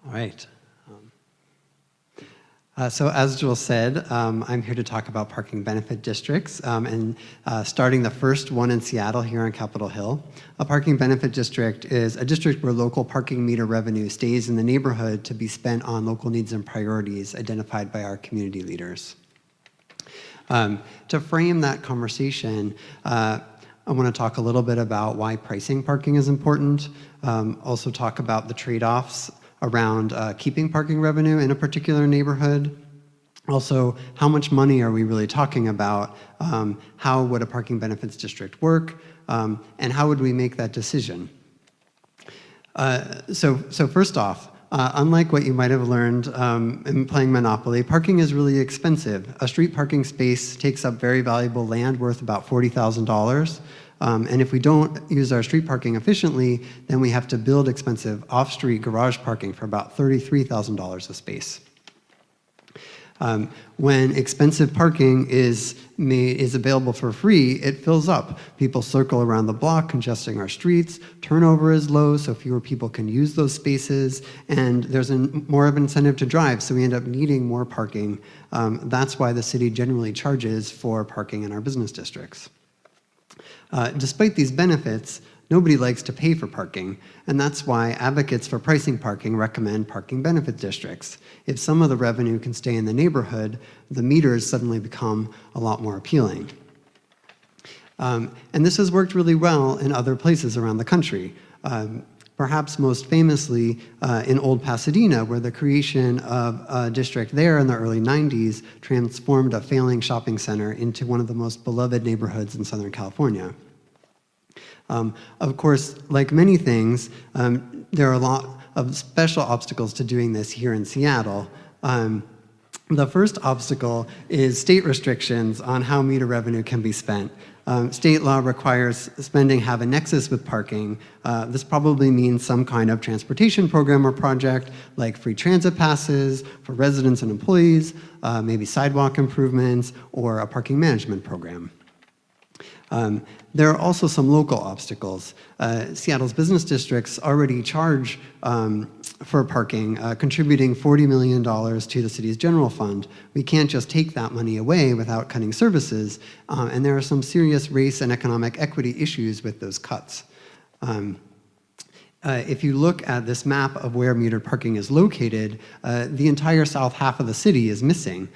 All right. So as Joel said, I'm here to talk about parking benefit districts, and starting the first one in Seattle here on Capitol Hill. A parking benefit district is a district where local parking meter revenue stays in the neighborhood to be spent on local needs and priorities identified by our community leaders. To frame that conversation, I want to talk a little bit about why pricing parking is important, also talk about the trade-offs around keeping parking revenue in a particular neighborhood. Also, how much money are we really talking about? How would a parking benefits district work? And how would we make that decision? So first off, unlike what you might have learned in playing Monopoly, parking is really expensive. A street parking space takes up very valuable land worth about $40,000. And if we don't use our street parking efficiently, then we have to build expensive off-street garage parking for about $33,000 a space. When expensive parking is available for free, it fills up. People circle around the block, congesting our streets. Turnover is low, so fewer people can use those spaces, and there's more of an incentive to drive, so we end up needing more parking. That's why the city generally charges for parking in our business districts. Despite these benefits, nobody likes to pay for parking, and that's why advocates for pricing parking recommend parking benefit districts. If some of the revenue can stay in the neighborhood, the meters suddenly become a lot more appealing. And this has worked really well in other places around the country. Perhaps most famously in Old Pasadena, where the creation of a district there in the early 90s transformed a failing shopping center into one of the most beloved neighborhoods in Southern California. Of course, like many things, there are a lot of special obstacles to doing this here in Seattle. The first obstacle is state restrictions on how meter revenue can be spent. State law requires spending have a nexus with parking. This probably means some kind of transportation program or project, like free transit passes for residents and employees, maybe sidewalk improvements, or a parking management program. There are also some local obstacles. Seattle's business districts already charge for parking, contributing $40 million to the city's general fund. We can't just take that money away without cutting services, and there are some serious race and economic equity issues with those cuts. If you look at this map of where metered parking is located, the entire south half of the city is missing.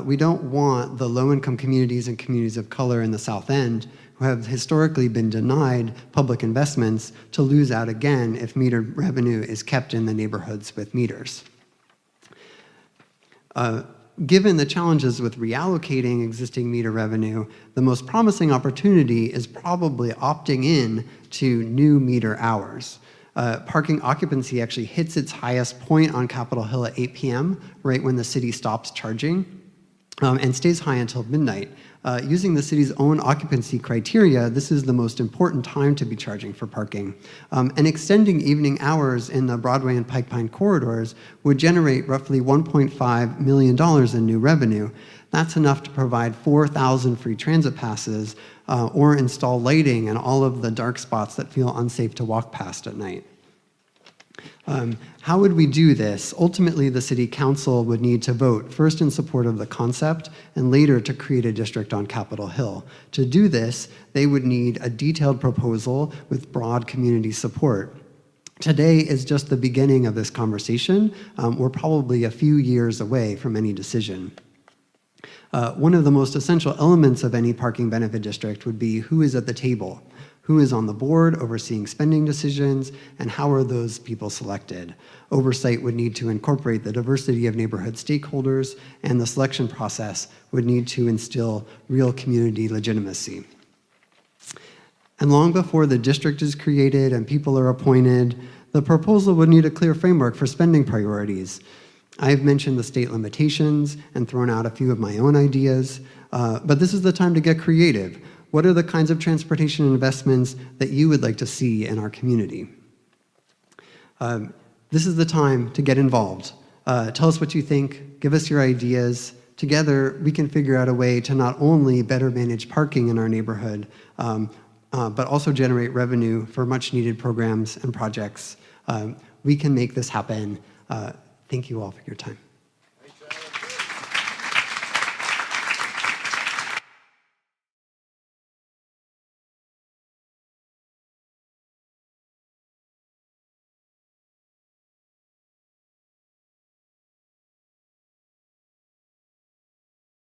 We don't want the low-income communities and communities of color in the South End, who have historically been denied public investments, to lose out again if metered revenue is kept in the neighborhoods with meters. Given the challenges with reallocating existing meter revenue, the most promising opportunity is probably opting in to new meter hours. Parking occupancy actually hits its highest point on Capitol Hill at 8 p.m., right when the city stops charging, and stays high until midnight. Using the city's own occupancy criteria, this is the most important time to be charging for parking. And extending evening hours in the Broadway and Pike Pine corridors would generate roughly $1.5 million in new revenue. That's enough to provide 4,000 free transit passes or install lighting in all of the dark spots that feel unsafe to walk past at night. How would we do this? Ultimately, the city council would need to vote, first in support of the concept, and later to create a district on Capitol Hill. To do this, they would need a detailed proposal with broad community support. Today is just the beginning of this conversation. We're probably a few years away from any decision. One of the most essential elements of any parking benefit district would be who is at the table. Who is on the board overseeing spending decisions, and how are those people selected? Oversight would need to incorporate the diversity of neighborhood stakeholders, and the selection process would need to instill real community legitimacy. And long before the district is created and people are appointed, the proposal would need a clear framework for spending priorities. I've mentioned the state limitations and thrown out a few of my own ideas, but this is the time to get creative. What are the kinds of transportation investments that you would like to see in our community? This is the time to get involved. Tell us what you think, give us your ideas. Together, we can figure out a way to not only better manage parking in our neighborhood, but also generate revenue for much needed programs and projects. We can make this happen. Thank you all for your time.